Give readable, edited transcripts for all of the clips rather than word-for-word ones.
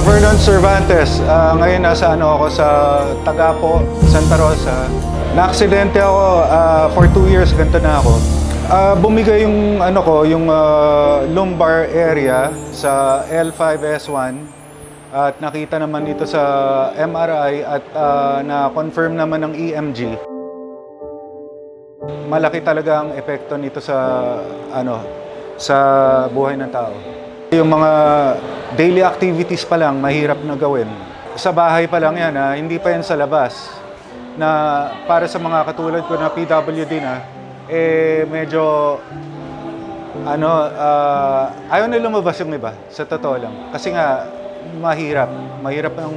Vernon Cervantes. Ngayon nasa ako sa Tagapo, Santa Rosa. Na-aksidente ako for 2 years, ganito na ako. Bumigay yung yung lumbar area sa L5S1 at nakita naman dito sa MRI at na-confirm naman ng EMG. Malaki talaga ang epekto nito sa sa buhay ng tao. Yung mga daily activities pa lang, mahirap na gawin. Sa bahay pa lang yan, hindi pa yan sa labas. Na para sa mga katulad ko na PWD na, medyo, ayaw na lumabas yung iba, sa totoo lang. Kasi nga, mahirap ang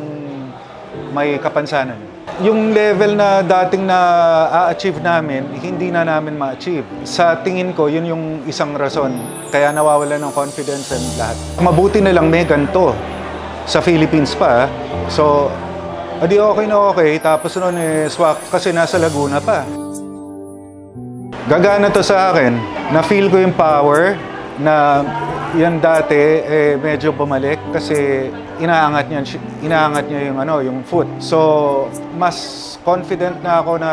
may kapansanan. Yung level na dating na-achieve namin, hindi na namin ma-achieve. Sa tingin ko, yun yung isang rason. Kaya nawawala ng confidence and lahat. Mabuti na lang may ganito sa Philippines pa. So, adi okay na okay. Tapos noon swak kasi nasa Laguna pa. Gagana to sa akin. Na-feel ko yung power na yan dati medyo bumalik kasi inaangat niya yung foot. So, mas confident na ako na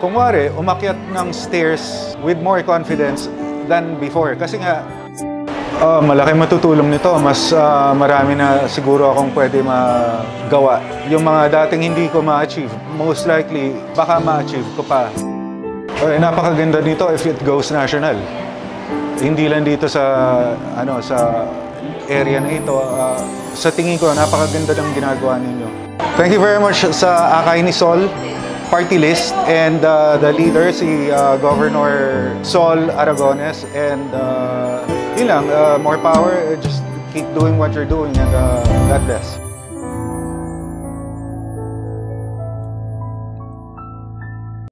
kunwari umakyat ng stairs with more confidence than before. Kasi nga malaki matutulong nito. Mas marami na siguro akong pwede magawa. Yung mga dating hindi ko ma-achieve, most likely baka ma-achieve ko pa. Napakaganda nito if it goes national. Hindi lang dito sa sa area na ito. Sa tingin ko, napakaganda ng ginagawa ninyo. Thank you very much sa Akay ni Sol party list and the leader, si Governor Sol Aragones. And yun lang, more power, just keep doing what you're doing and God bless.